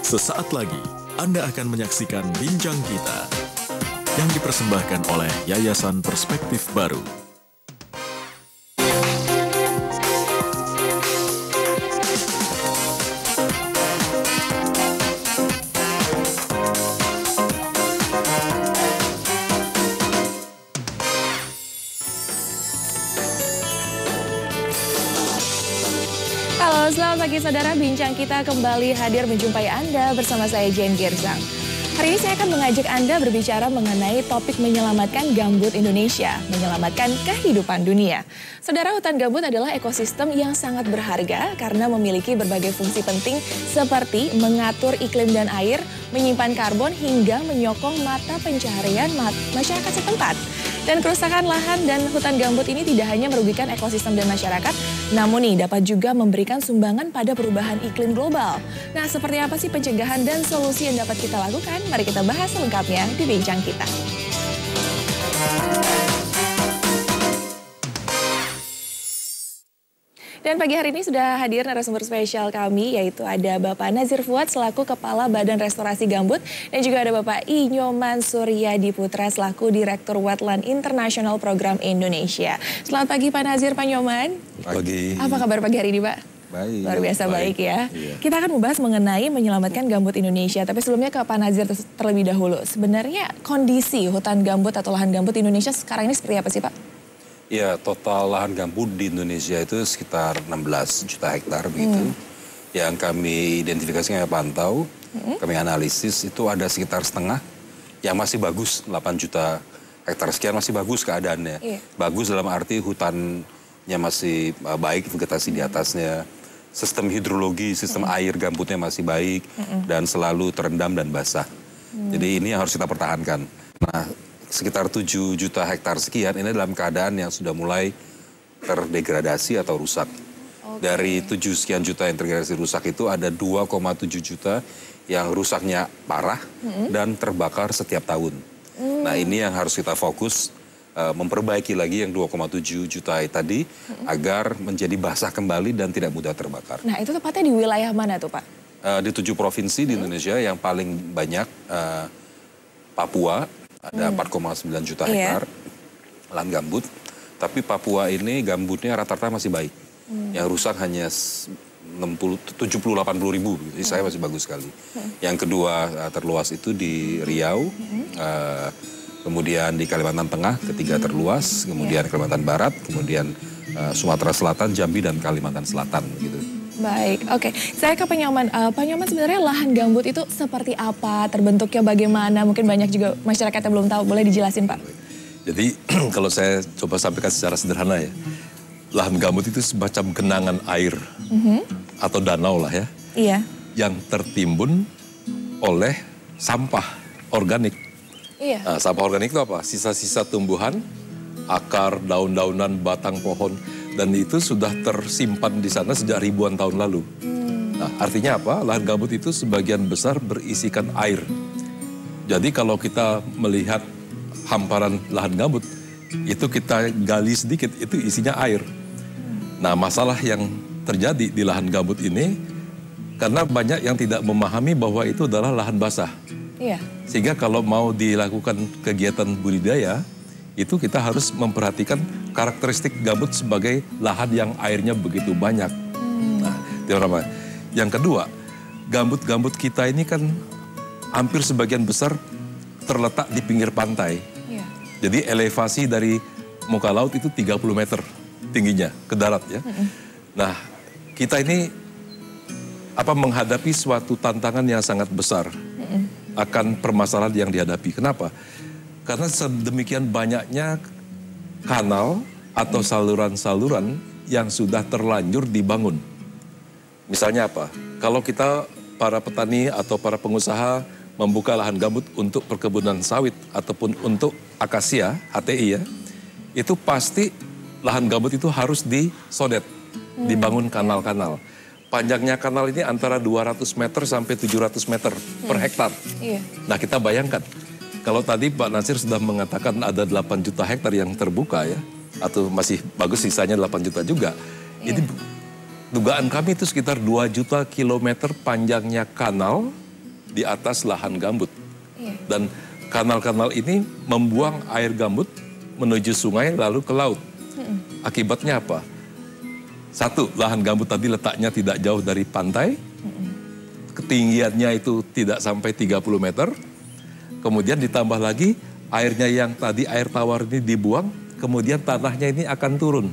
Sesaat lagi, Anda akan menyaksikan Bincang Kita yang dipersembahkan oleh Yayasan Perspektif Baru. Halo, selamat pagi saudara. Bincang Kita kembali hadir menjumpai Anda bersama saya Jen Girsang. Hari ini saya akan mengajak Anda berbicara mengenai topik menyelamatkan gambut Indonesia, menyelamatkan kehidupan dunia. Saudara, hutan gambut adalah ekosistem yang sangat berharga karena memiliki berbagai fungsi penting seperti mengatur iklim dan air, menyimpan karbon hingga menyokong mata pencaharian masyarakat setempat. Dan kerusakan lahan dan hutan gambut ini tidak hanya merugikan ekosistem dan masyarakat, namun dapat juga memberikan sumbangan pada perubahan iklim global. Nah, seperti apa sih pencegahan dan solusi yang dapat kita lakukan? Mari kita bahas selengkapnya di Bincang Kita. Dan pagi hari ini sudah hadir narasumber spesial kami, yaitu ada Bapak Nazir Fuad selaku Kepala Badan Restorasi Gambut, dan juga ada Bapak I. Nyoman Suryadi Putra selaku Direktur Wetland International Program Indonesia. Selamat pagi Pak Nazir, Pak Nyoman. Pagi. Apa kabar pagi hari ini Pak? Baik. Luar biasa baik ya. Iya. Kita akan membahas mengenai menyelamatkan gambut Indonesia, tapi sebelumnya ke Pak Nazir terlebih dahulu. Sebenarnya kondisi hutan gambut atau lahan gambut Indonesia sekarang ini seperti apa sih Pak? Ya, total lahan gambut di Indonesia itu sekitar 16 juta hektar begitu. Yang kami identifikasi, kami pantau, kami analisis itu ada sekitar setengah yang masih bagus, 8 juta hektar sekian masih bagus keadaannya. Iya. Bagus dalam arti hutannya masih baik, vegetasi di atasnya. Sistem hidrologi, sistem air gambutnya masih baik dan selalu terendam dan basah. Jadi ini yang harus kita pertahankan. Nah, sekitar 7 juta hektar sekian ini dalam keadaan yang sudah mulai terdegradasi atau rusak. Dari 7 sekian juta yang terdegradasi rusak itu ada 2,7 juta yang rusaknya parah dan terbakar setiap tahun. Nah, ini yang harus kita fokus memperbaiki lagi yang 2,7 juta tadi agar menjadi basah kembali dan tidak mudah terbakar. Nah, itu tepatnya di wilayah mana tuh Pak? Di 7 provinsi di Indonesia yang paling banyak Papua, ada 4,9 juta hektar lahan gambut. Tapi Papua ini gambutnya rata-rata masih baik. Yang rusak hanya 70-80 ribu, jadi saya masih bagus sekali. Yang kedua terluas itu di Riau, kemudian di Kalimantan Tengah, ketiga terluas, kemudian Kalimantan Barat, kemudian Sumatera Selatan, Jambi, dan Kalimantan Selatan gitu. Baik, oke. Saya ke Pak Nyoman. Pak Nyoman, sebenarnya lahan gambut itu seperti apa? Terbentuknya bagaimana? Mungkin banyak juga masyarakat yang belum tahu. Boleh dijelasin, Pak? Jadi kalau saya coba sampaikan secara sederhana ya. Lahan gambut itu semacam genangan air atau danau lah ya. Iya. Yang tertimbun oleh sampah organik. Iya. Nah, sampah organik itu apa? Sisa-sisa tumbuhan, akar, daun-daunan, batang pohon. Dan itu sudah tersimpan di sana sejak ribuan tahun lalu. Nah, artinya apa? Lahan gambut itu sebagian besar berisikan air. Jadi kalau kita melihat hamparan lahan gambut, itu kita gali sedikit, itu isinya air. Nah, masalah yang terjadi di lahan gambut ini, karena banyak yang tidak memahami bahwa itu adalah lahan basah. Iya. Sehingga kalau mau dilakukan kegiatan budidaya, itu kita harus memperhatikan karakteristik gambut sebagai lahan yang airnya begitu banyak. Nah, itu pertama. Yang kedua, gambut-gambut kita ini kan hampir sebagian besar terletak di pinggir pantai. Iya. Jadi elevasi dari muka laut itu 30 meter tingginya ke darat ya. Nah, kita ini menghadapi suatu tantangan yang sangat besar akan permasalahan yang dihadapi. Kenapa? Karena sedemikian banyaknya kanal atau saluran-saluran yang sudah terlanjur dibangun. Misalnya apa? Kalau kita para petani atau para pengusaha membuka lahan gambut untuk perkebunan sawit ataupun untuk akasia, HTI ya, itu pasti lahan gambut itu harus disodet, dibangun kanal-kanal. Panjangnya kanal ini antara 200 meter sampai 700 meter per hektar. Iya. Nah, kita bayangkan. Kalau tadi Pak Nasir sudah mengatakan ada 8 juta hektar yang terbuka ya, atau masih bagus sisanya 8 juta juga. Ini dugaan kami itu sekitar 2 juta kilometer panjangnya kanal di atas lahan gambut. Iya. Dan kanal-kanal ini membuang air gambut menuju sungai lalu ke laut. Akibatnya apa? Satu, lahan gambut tadi letaknya tidak jauh dari pantai. Ketinggiannya itu tidak sampai 30 meter. Kemudian ditambah lagi airnya yang tadi air tawar ini dibuang, kemudian tanahnya ini akan turun.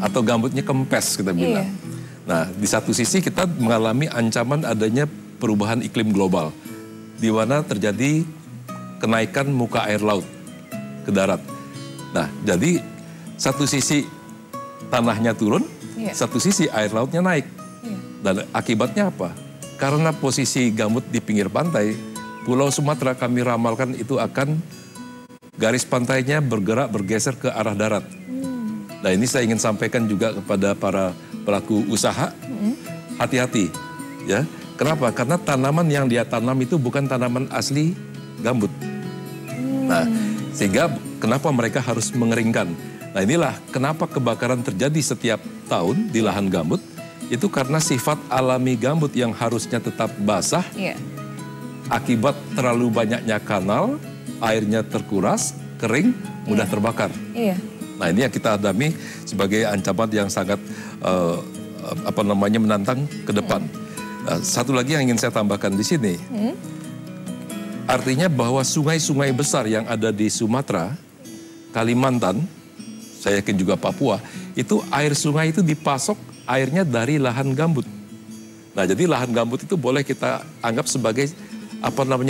Atau gambutnya kempes kita bilang. Iya. Nah, di satu sisi kita mengalami ancaman adanya perubahan iklim global, di mana terjadi kenaikan muka air laut ke darat. Nah, jadi satu sisi tanahnya turun, satu sisi air lautnya naik. Dan akibatnya apa? Karena posisi gambut di pinggir pantai, Pulau Sumatera kami ramalkan itu akan garis pantainya bergeser ke arah darat. Nah, ini saya ingin sampaikan juga kepada para pelaku usaha, hati-hati ya. Kenapa? Karena tanaman yang dia tanam itu bukan tanaman asli gambut. Nah, sehingga kenapa mereka harus mengeringkan. Nah, inilah kenapa kebakaran terjadi setiap tahun di lahan gambut. Itu karena sifat alami gambut yang harusnya tetap basah. Akibat terlalu banyaknya kanal, airnya terkuras, kering, mudah terbakar. Nah, ini yang kita hadapi sebagai ancaman yang sangat menantang ke depan. Satu lagi yang ingin saya tambahkan di sini, artinya bahwa sungai-sungai besar yang ada di Sumatera, Kalimantan, saya yakin juga Papua, itu air sungai itu dipasok airnya dari lahan gambut. Nah, jadi lahan gambut itu boleh kita anggap sebagai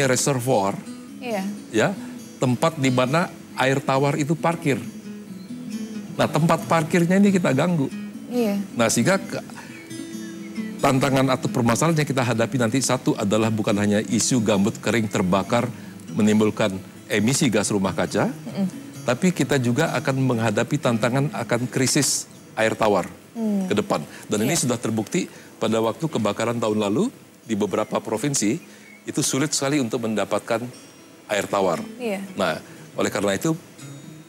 reservoir, ya, tempat di mana air tawar itu parkir. Nah, tempat parkirnya ini kita ganggu. Nah, sehingga tantangan atau permasalahan yang kita hadapi nanti satu adalah bukan hanya isu gambut kering terbakar menimbulkan emisi gas rumah kaca, tapi kita juga akan menghadapi tantangan akan krisis air tawar ke depan. Dan ini sudah terbukti pada waktu kebakaran tahun lalu di beberapa provinsi itu sulit sekali untuk mendapatkan air tawar. Nah, oleh karena itu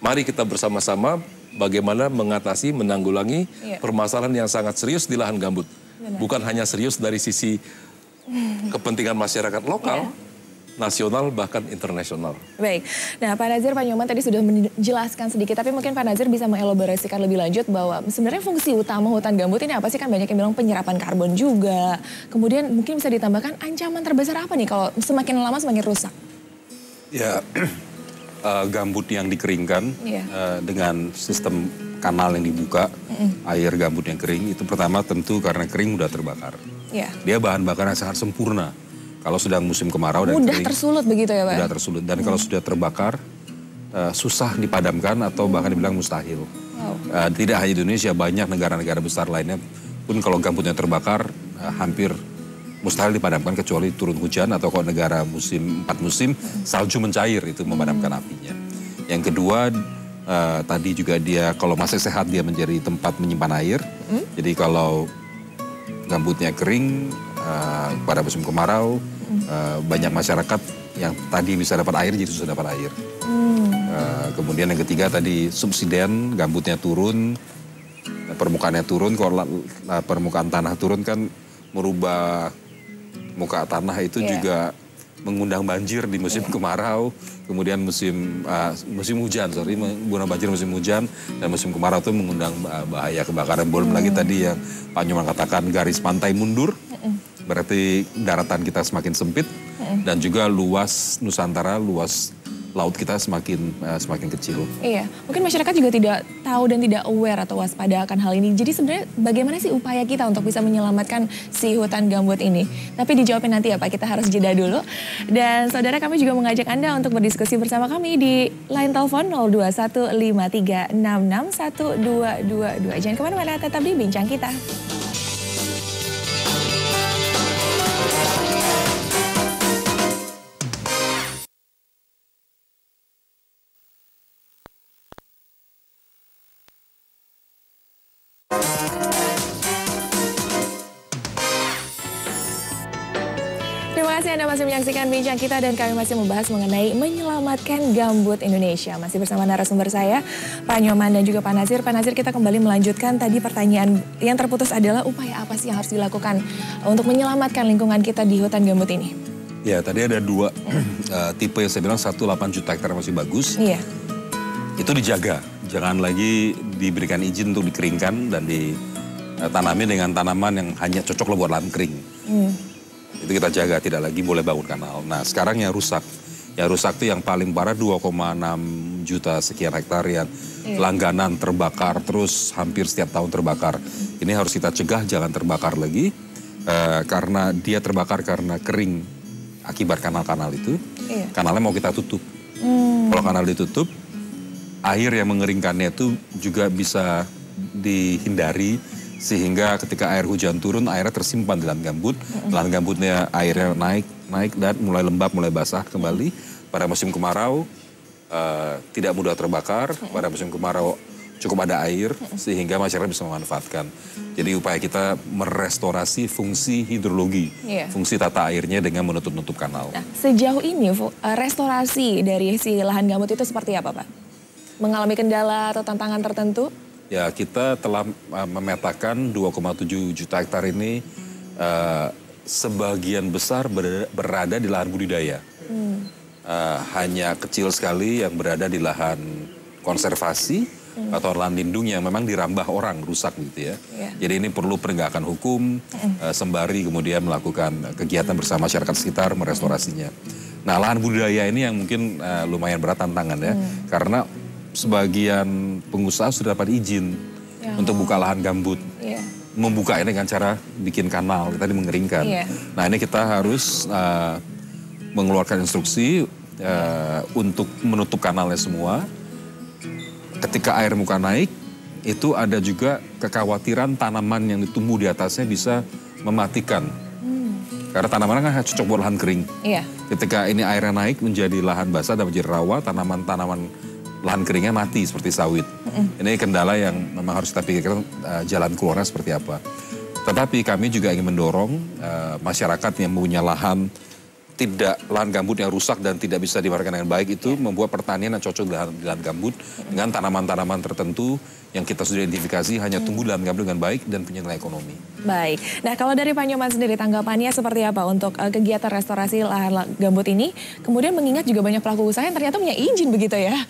mari kita bersama-sama bagaimana mengatasi, menanggulangi permasalahan yang sangat serius di lahan gambut. Bukan hanya serius dari sisi kepentingan masyarakat lokal, nasional, bahkan internasional. Baik, nah Pak Nazir, Pak Nyoman tadi sudah menjelaskan sedikit, tapi mungkin Pak Nazir bisa mengelaborasikan lebih lanjut bahwa sebenarnya fungsi utama hutan gambut ini apa sih? Kan banyak yang bilang penyerapan karbon juga. Kemudian mungkin bisa ditambahkan ancaman terbesar apa nih kalau semakin lama semakin rusak? Ya, gambut yang dikeringkan dengan sistem kanal yang dibuka, air gambut yang kering, itu pertama tentu karena kering mudah terbakar. Dia bahan bakar yang sangat sempurna. Kalau sedang musim kemarau dan mudah kering, tersulut begitu ya Pak? Mudah tersulut. Dan kalau sudah terbakar, susah dipadamkan atau bahkan dibilang mustahil. Tidak hanya Indonesia, banyak negara-negara besar lainnya pun kalau gambutnya terbakar, hampir mustahil dipadamkan kecuali turun hujan atau kalau negara musim 4 musim, salju mencair itu memadamkan apinya. Yang kedua, tadi juga dia kalau masih sehat dia menjadi tempat menyimpan air. Jadi kalau gambutnya kering pada musim kemarau, banyak masyarakat yang tadi bisa dapat air jadi susah dapat air. Kemudian yang ketiga tadi subsiden, gambutnya turun, permukaannya turun. Kalau permukaan tanah turun kan merubah muka tanah itu juga mengundang banjir di musim kemarau, kemudian musim hujan, mengundang banjir musim hujan, dan musim kemarau itu mengundang bahaya kebakaran. Belum lagi tadi yang Pak Nyoman katakan garis pantai mundur, berarti daratan kita semakin sempit, dan juga luas Nusantara, luas laut kita semakin kecil. Iya, mungkin masyarakat juga tidak tahu dan tidak aware atau waspada akan hal ini. Jadi sebenarnya bagaimana sih upaya kita untuk bisa menyelamatkan si hutan gambut ini? Tapi dijawabin nanti ya Pak, kita harus jeda dulu. Dan saudara, kami juga mengajak Anda untuk berdiskusi bersama kami di line telepon 0215366122. Jangan kemana-mana, tetap di Bincang Kita. Terima kasih Anda masih menyaksikan Bincang Kita dan kami masih membahas mengenai menyelamatkan gambut Indonesia. Masih bersama narasumber saya, Pak Nyoman dan juga Pak Nazir. Pak Nazir, kita kembali melanjutkan tadi pertanyaan yang terputus adalah upaya apa sih yang harus dilakukan untuk menyelamatkan lingkungan kita di hutan gambut ini? Ya, tadi ada dua tipe yang saya bilang, 1 8 juta hektar masih bagus. Iya. Itu dijaga, jangan lagi diberikan izin untuk dikeringkan dan ditanami dengan tanaman yang hanya cocok buat lahan kering. Itu kita jaga, tidak lagi boleh bangun kanal. Nah, sekarang yang rusak. Yang rusak itu yang paling parah 2,6 juta sekian hektar yang langganan terbakar, terus hampir setiap tahun terbakar. Ini harus kita cegah jangan terbakar lagi, karena dia terbakar karena kering akibat kanal-kanal itu. Kanalnya mau kita tutup. Kalau kanal ditutup, air yang mengeringkannya itu juga bisa dihindari, sehingga ketika air hujan turun, airnya tersimpan di lahan gambut. Lahan gambutnya airnya naik dan mulai lembab, mulai basah kembali. Pada musim kemarau tidak mudah terbakar, pada musim kemarau cukup ada air sehingga masyarakat bisa memanfaatkan. Jadi upaya kita merestorasi fungsi hidrologi, fungsi tata airnya dengan menutup-nutup kanal. Nah, sejauh ini restorasi dari si lahan gambut itu seperti apa, Pak? Mengalami kendala atau tantangan tertentu? Ya, kita telah memetakan 2,7 juta hektar ini sebagian besar berada di lahan budidaya. Hanya kecil sekali yang berada di lahan konservasi atau lahan lindung yang memang dirambah orang, rusak gitu ya. Jadi ini perlu penegakan hukum, sembari kemudian melakukan kegiatan bersama masyarakat sekitar merestorasinya. Nah, lahan budidaya ini yang mungkin lumayan berat tantangan ya, karena sebagian pengusaha sudah dapat izin untuk buka lahan gambut. Membuka ini dengan cara bikin kanal, tadi mengeringkan. Nah, ini kita harus mengeluarkan instruksi untuk menutup kanalnya semua. Ketika air muka naik, itu ada juga kekhawatiran tanaman yang ditumbuh di atasnya bisa mematikan. Karena tanaman kan cocok buat lahan kering. Ketika ini airnya naik menjadi lahan basah dan menjadi rawa, tanaman-tanaman lahan keringnya mati seperti sawit. Ini kendala yang memang harus kita pikirkan jalan keluarnya seperti apa. Tetapi kami juga ingin mendorong masyarakat yang punya lahan lahan gambut yang rusak dan tidak bisa diwarga dengan baik itu membuat pertanian yang cocok di lahan gambut dengan tanaman-tanaman tertentu yang kita sudah identifikasi hanya tumbuh di lahan gambut dengan baik dan punya nilai ekonomi. Baik. Nah, kalau dari Pak Nyoman sendiri tanggapannya seperti apa untuk kegiatan restorasi lahan gambut ini? Kemudian mengingat juga banyak pelaku usaha yang ternyata punya izin begitu ya.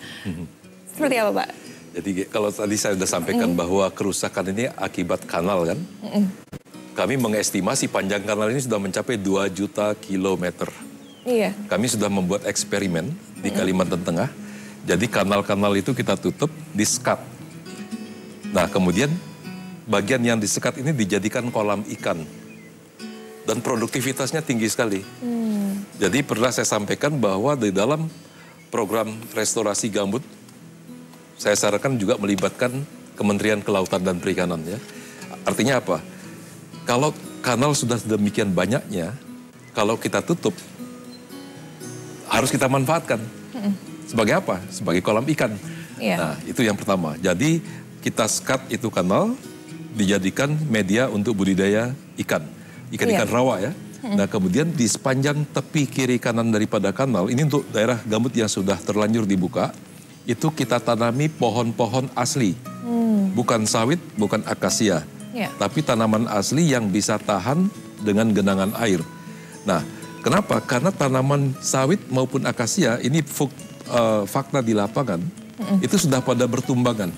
Seperti apa, Pak? Jadi kalau tadi saya sudah sampaikan bahwa kerusakan ini akibat kanal kan. Kami mengestimasi panjang kanal ini sudah mencapai 2 juta kilometer. Kami sudah membuat eksperimen di Kalimantan Tengah. Jadi kanal-kanal itu kita tutup, di-sekat. Nah, kemudian bagian yang disekat ini dijadikan kolam ikan. Dan produktivitasnya tinggi sekali. Jadi pernah saya sampaikan bahwa di dalam program restorasi gambut, saya sarankan juga melibatkan Kementerian Kelautan dan Perikanan ya. Artinya apa? Kalau kanal sudah demikian banyaknya, kalau kita tutup, harus kita manfaatkan. Sebagai apa? Sebagai kolam ikan. Nah, itu yang pertama. Jadi kita sekat itu kanal, dijadikan media untuk budidaya ikan. Ikan-ikan rawa ya. Nah, kemudian di sepanjang tepi kiri kanan daripada kanal, ini untuk daerah gambut yang sudah terlanjur dibuka, itu kita tanami pohon-pohon asli. Bukan sawit, bukan akasia. Tapi tanaman asli yang bisa tahan dengan genangan air. Nah, kenapa? Karena tanaman sawit maupun akasia ini fakta di lapangan itu sudah pada bertumbangan,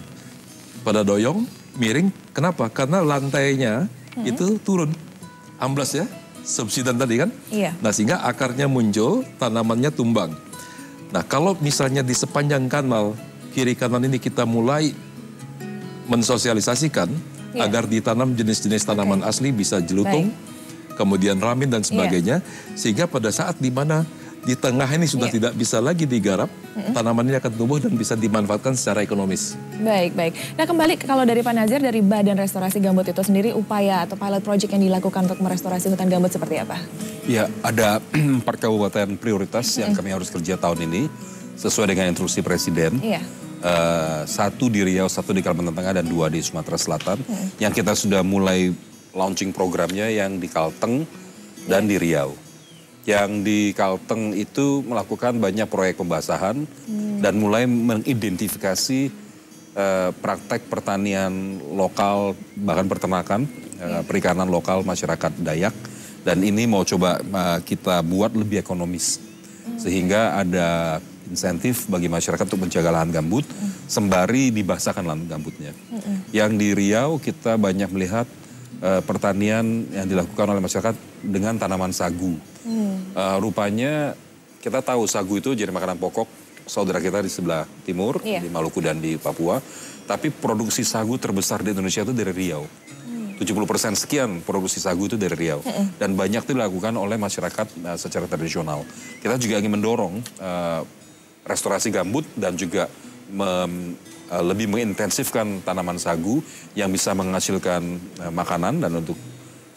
pada doyong, miring. Kenapa? Karena lantainya itu turun, amblas ya, subsidan tadi kan. Nah, sehingga akarnya muncul, tanamannya tumbang. Nah, kalau misalnya di sepanjang kanal kiri kanan ini kita mulai mensosialisasikan agar ditanam jenis-jenis tanaman asli bisa jelutung, kemudian ramin dan sebagainya, sehingga pada saat di mana di tengah ini sudah tidak bisa lagi digarap, tanaman ini akan tumbuh dan bisa dimanfaatkan secara ekonomis. Baik. Nah, kembali kalau dari Pak Nazir, dari Badan Restorasi Gambut itu sendiri, upaya atau pilot project yang dilakukan untuk merestorasi hutan gambut seperti apa? Ya, ada 4 kabupaten prioritas yang kami harus kerja tahun ini, sesuai dengan instruksi Presiden. 1 di Riau, 1 di Kalimantan Tengah, dan 2 di Sumatera Selatan. Yang kita sudah mulai launching programnya yang di Kalteng dan di Riau. Yang di Kalteng itu melakukan banyak proyek pembasahan dan mulai mengidentifikasi praktek pertanian lokal, bahkan peternakan, perikanan lokal masyarakat Dayak Dan ini mau coba kita buat lebih ekonomis. Sehingga ada insentif bagi masyarakat untuk menjaga lahan gambut sembari dibasahkan lahan gambutnya. Yang di Riau kita banyak melihat pertanian yang dilakukan oleh masyarakat dengan tanaman sagu. Rupanya kita tahu sagu itu jadi makanan pokok saudara kita di sebelah timur, di Maluku dan di Papua. Tapi produksi sagu terbesar di Indonesia itu dari Riau. 70% sekian produksi sagu itu dari Riau. Dan banyak itu dilakukan oleh masyarakat secara tradisional. Kita juga ingin mendorong restorasi gambut dan juga lebih mengintensifkan tanaman sagu yang bisa menghasilkan makanan dan untuk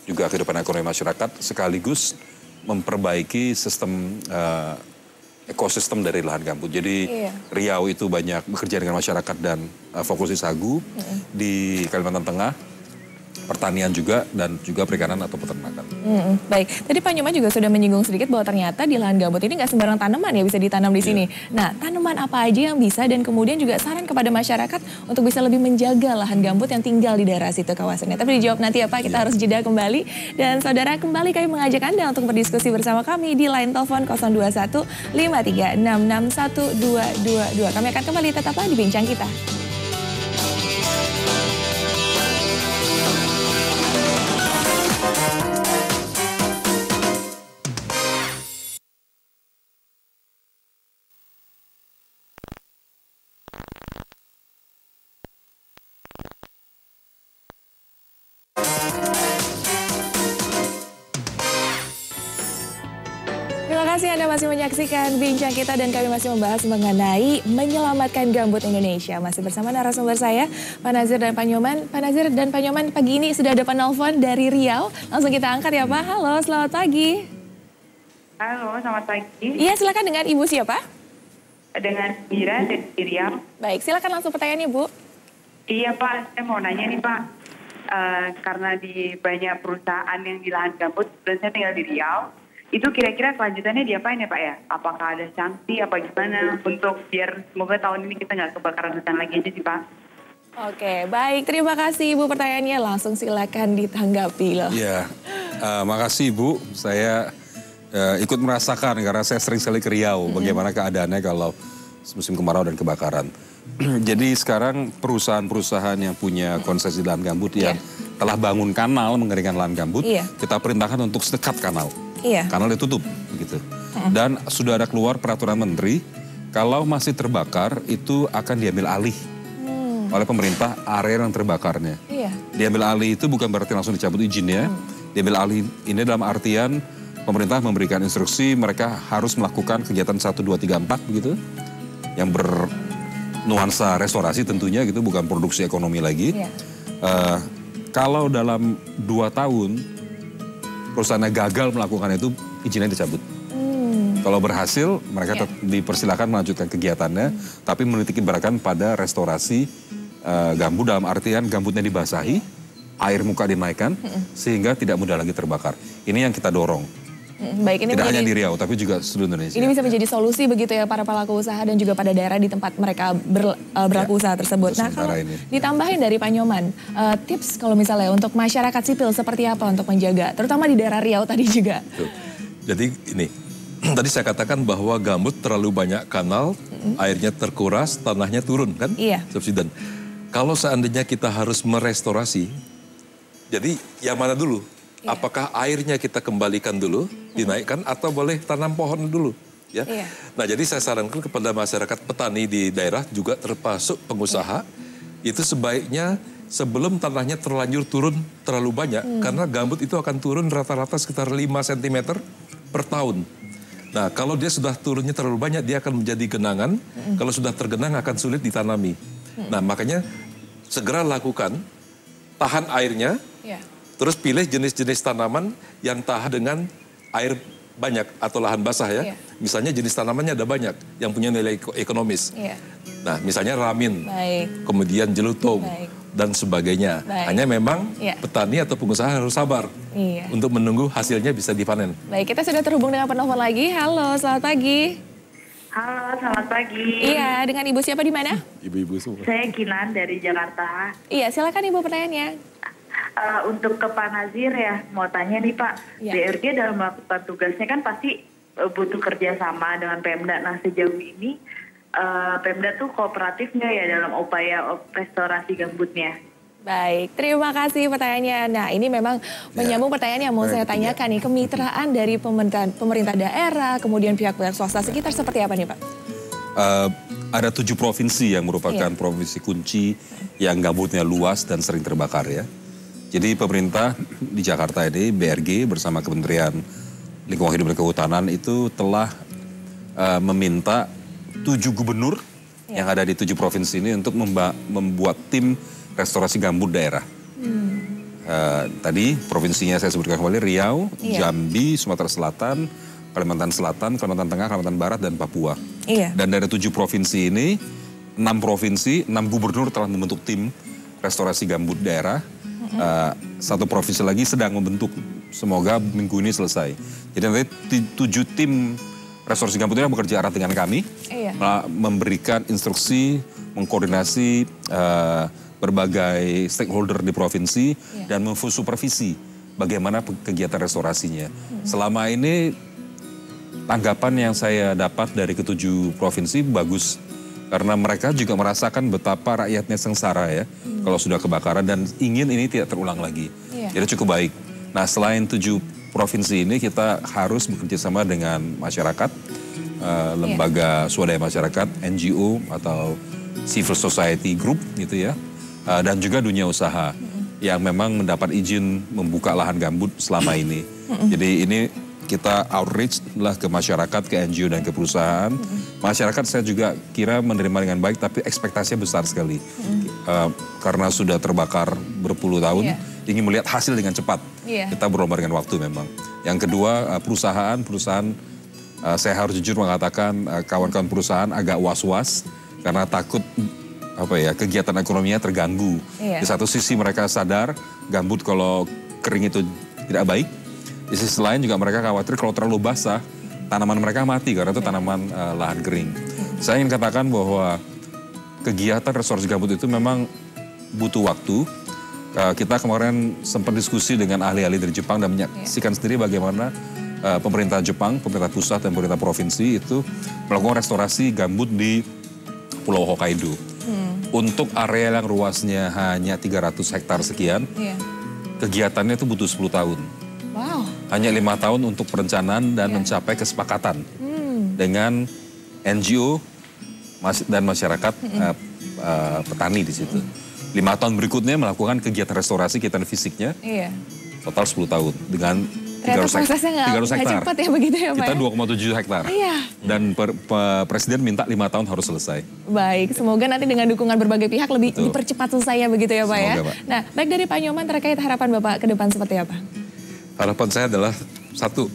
juga kehidupan ekonomi masyarakat sekaligus memperbaiki sistem ekosistem dari lahan gambut. Jadi Riau itu banyak bekerja dengan masyarakat dan fokus di sagu. Di Kalimantan Tengah pertanian juga dan juga perikanan atau peternakan. Baik, tadi Pak Nyoman juga sudah menyinggung sedikit bahwa ternyata di lahan gambut ini nggak sembarang tanaman ya bisa ditanam di sini. Nah, tanaman apa aja yang bisa dan kemudian juga saran kepada masyarakat untuk bisa lebih menjaga lahan gambut yang tinggal di daerah situ kawasannya. Tapi dijawab nanti ya Pak, kita harus jeda kembali. Dan saudara, kembali kami mengajak Anda untuk berdiskusi bersama kami di line telepon 021 5366122. Kami akan kembali, tetaplah di Bincang Kita. Terima kasih Anda masih menyaksikan Bincang Kita dan kami masih membahas mengenai menyelamatkan gambut Indonesia. Masih bersama narasumber saya, Pak Nazir dan Pak Nyoman. Pak Nazir dan Pak Nyoman, pagi ini sudah ada penelpon dari Riau. Langsung kita angkat ya Pak. Halo, selamat pagi. Halo, selamat pagi. Iya, silakan dengan Ibu siapa? Dengan Mira dari Riau. Baik, silakan langsung pertanyaannya Bu. Iya Pak, saya mau nanya nih Pak. Karena di banyak perusahaan yang di lahan gambut, dan saya tinggal di Riau, itu kira-kira kelanjutannya diapain ya Pak ya? Apakah ada sanksi apa gimana untuk biar semoga tahun ini kita nggak kebakaran hutan lagi aja sih Pak? Oke, baik. Terima kasih Ibu pertanyaannya. Langsung silakan ditanggapi loh. Iya, makasih Ibu. Saya ikut merasakan karena saya sering sekali ke Riau. Bagaimana keadaannya kalau musim kemarau dan kebakaran. Jadi sekarang perusahaan-perusahaan yang punya konsesi lahan gambut yang telah bangun kanal mengeringkan lahan gambut, kita perintahkan untuk sedekat kanal. Kanal ditutup begitu. Dan sudah ada keluar peraturan menteri kalau masih terbakar itu akan diambil alih oleh pemerintah area yang terbakarnya. Diambil alih itu bukan berarti langsung dicabut izinnya. Diambil alih ini dalam artian pemerintah memberikan instruksi mereka harus melakukan kegiatan 1, 2, 3, 4 begitu. Yang bernuansa restorasi tentunya gitu, bukan produksi ekonomi lagi. Kalau dalam 2 tahun perusahaannya gagal melakukan itu, izinnya dicabut. Kalau berhasil, mereka dipersilakan melanjutkan kegiatannya, tapi menitik beratkan pada restorasi gambut dalam artian gambutnya dibasahi, air muka dinaikkan, sehingga tidak mudah lagi terbakar. Ini yang kita dorong. Baik, ini tidak hanya di Riau, tapi juga seluruh Indonesia. Ini bisa menjadi solusi begitu ya para pelaku usaha dan juga pada daerah di tempat mereka berlaku usaha tersebut. Nah, kalau ditambahin dari Pak Nyoman, tips kalau misalnya untuk masyarakat sipil seperti apa untuk menjaga, terutama di daerah Riau tadi juga. Jadi ini, tadi saya katakan bahwa gambut terlalu banyak kanal, airnya terkuras, tanahnya turun kan? Subsiden. Kalau seandainya kita harus merestorasi, jadi yang mana dulu? Apakah airnya kita kembalikan dulu, dinaikkan, atau boleh tanam pohon dulu? Ya. Nah, jadi saya sarankan kepada masyarakat petani di daerah juga termasuk pengusaha, itu sebaiknya sebelum tanahnya terlanjur turun terlalu banyak, karena gambut itu akan turun rata-rata sekitar 5 cm per tahun. Nah, kalau dia sudah turunnya terlalu banyak, dia akan menjadi genangan. Kalau sudah tergenang akan sulit ditanami. Nah, makanya segera lakukan, tahan airnya, terus pilih jenis-jenis tanaman yang tahan dengan air banyak atau lahan basah ya. Misalnya jenis tanamannya ada banyak yang punya nilai ekonomis. Nah, misalnya ramin, kemudian jelutong, dan sebagainya. Hanya memang petani atau pengusaha harus sabar untuk menunggu hasilnya bisa dipanen. Baik, kita sudah terhubung dengan penelpon lagi. Halo, selamat pagi. Halo, selamat pagi. Iya, dengan Ibu siapa di mana? Ibu-ibu semua. Saya Kinan dari Jakarta. Iya, silakan Ibu pertanyaannya. Untuk ke Pak Nazir ya, mau tanya nih Pak, Ya. BRG dalam melakukan tugasnya kan pasti butuh kerjasama dengan Pemda. Nah sejauh ini Pemda tuh kooperatif nggak ya dalam upaya restorasi gambutnya? Baik, terima kasih pertanyaannya. Nah, ini memang menyambung pertanyaan yang mau saya tanyakan nih. Kemitraan dari pemerintah daerah, kemudian pihak-pihak swasta sekitar seperti apa nih Pak? Ada 7 provinsi yang merupakan provinsi kunci yang gambutnya luas dan sering terbakar ya. Jadi pemerintah di Jakarta ini, BRG bersama Kementerian Lingkungan Hidup dan Kehutanan itu telah meminta 7 gubernur yang ada di 7 provinsi ini untuk membuat tim restorasi gambut daerah. Tadi provinsinya saya sebutkan kembali, Riau, Jambi, Sumatera Selatan, Kalimantan Selatan, Kalimantan Tengah, Kalimantan Barat, dan Papua. Dan dari 7 provinsi ini, 6 provinsi, 6 gubernur telah membentuk tim restorasi gambut daerah. 1 provinsi lagi sedang membentuk, semoga minggu ini selesai. Jadi nanti 7 tim restorasi gambut ini bekerja erat dengan kami, memberikan instruksi, mengkoordinasi berbagai stakeholder di provinsi dan supervisi bagaimana kegiatan restorasinya. Selama ini tanggapan yang saya dapat dari ke-7 provinsi bagus karena mereka juga merasakan betapa rakyatnya sengsara ya kalau sudah kebakaran dan ingin ini tidak terulang lagi. Jadi cukup baik. Nah selain 7 provinsi ini kita harus bekerja sama dengan masyarakat, lembaga swadaya masyarakat, NGO atau civil society group gitu ya. Dan juga dunia usaha yang memang mendapat izin membuka lahan gambut selama ini. Jadi ini kita outreach lah ke masyarakat, ke NGO dan ke perusahaan. Masyarakat saya juga kira menerima dengan baik tapi ekspektasinya besar sekali. Karena sudah terbakar berpuluh tahun, ingin melihat hasil dengan cepat. Kita berlomba dengan waktu memang. Yang kedua perusahaan saya harus jujur mengatakan kawan-kawan perusahaan agak was-was karena takut kegiatan ekonominya terganggu. Di satu sisi mereka sadar gambut kalau kering itu tidak baik. Di sisi lain juga mereka khawatir kalau terlalu basah tanaman mereka mati karena itu tanaman lahan kering. Saya ingin katakan bahwa kegiatan restorasi gambut itu memang butuh waktu. Kita kemarin sempat diskusi dengan ahli-ahli dari Jepang dan menyaksikan sendiri bagaimana pemerintah Jepang, pemerintah pusat dan pemerintah provinsi itu melakukan restorasi gambut di Pulau Hokkaido. Untuk area yang luasnya hanya 300 hektar sekian, kegiatannya itu butuh 10 tahun. Hanya 5 tahun untuk perencanaan dan mencapai kesepakatan dengan NGO dan masyarakat petani di situ. 5 tahun berikutnya melakukan kegiatan restorasi, kegiatan fisiknya, total 10 tahun dengan 300 hektar. Cepat ya begitu ya Pak? Kita 2,7 hektar. Dan Presiden minta 5 tahun harus selesai. Baik, semoga nanti dengan dukungan berbagai pihak lebih dipercepat selesainya begitu ya Pak ya. Pak. Nah, baik dari Pak Nyoman terkait harapan Bapak ke depan seperti apa? Harapan saya adalah 1,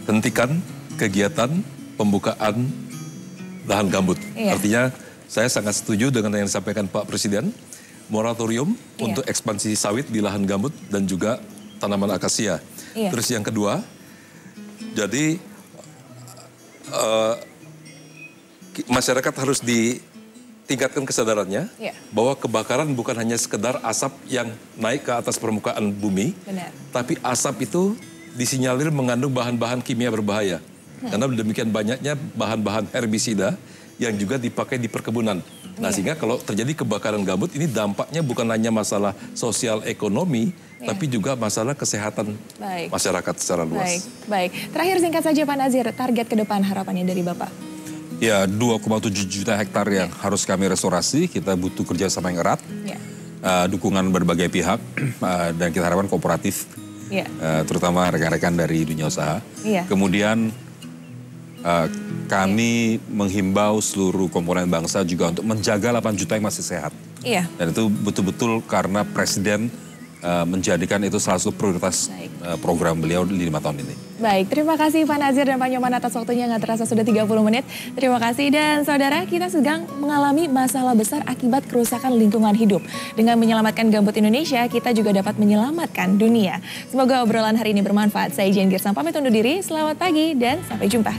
hentikan kegiatan pembukaan lahan gambut. Artinya saya sangat setuju dengan yang disampaikan Pak Presiden, moratorium untuk ekspansi sawit di lahan gambut dan juga tanaman akasia. Terus yang kedua, jadi masyarakat harus ditingkatkan kesadarannya bahwa kebakaran bukan hanya sekedar asap yang naik ke atas permukaan bumi, tapi asap itu disinyalir mengandung bahan-bahan kimia berbahaya. Karena demikian banyaknya bahan-bahan herbisida yang juga dipakai di perkebunan. Nah sehingga kalau terjadi kebakaran gambut ini dampaknya bukan hanya masalah sosial ekonomi, tapi juga masalah kesehatan masyarakat secara luas. Baik. Terakhir singkat saja Pak Nazir, target ke depan harapannya dari Bapak? Ya 2,7 juta hektar yang harus kami restorasi, kita butuh kerjasama yang erat, dukungan berbagai pihak, dan kita harapkan kooperatif, terutama rekan-rekan dari dunia usaha. Kemudian kami menghimbau seluruh komponen bangsa juga untuk menjaga 8 juta yang masih sehat. Dan itu betul-betul karena Presiden menjadikan itu salah satu prioritas program beliau di 5 tahun ini. Baik, terima kasih Pak Nazir dan Pak Nyoman atas waktunya, nggak terasa sudah 30 menit. Terima kasih dan saudara, kita sedang mengalami masalah besar akibat kerusakan lingkungan hidup. Dengan menyelamatkan gambut Indonesia, kita juga dapat menyelamatkan dunia. Semoga obrolan hari ini bermanfaat. Saya Jen Girsang pamit undur diri, selamat pagi dan sampai jumpa.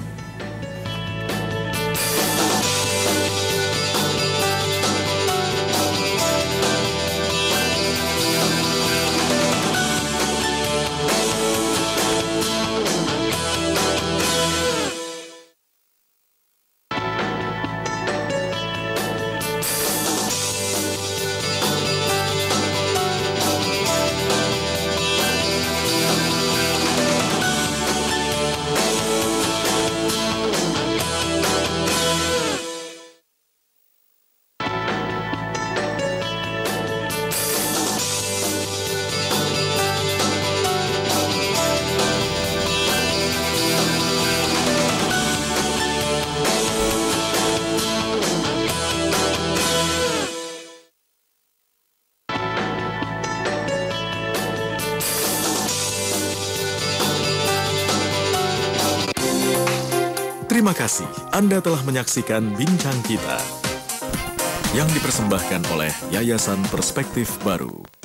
Terima kasih Anda telah menyaksikan Bincang Kita yang dipersembahkan oleh Yayasan Perspektif Baru.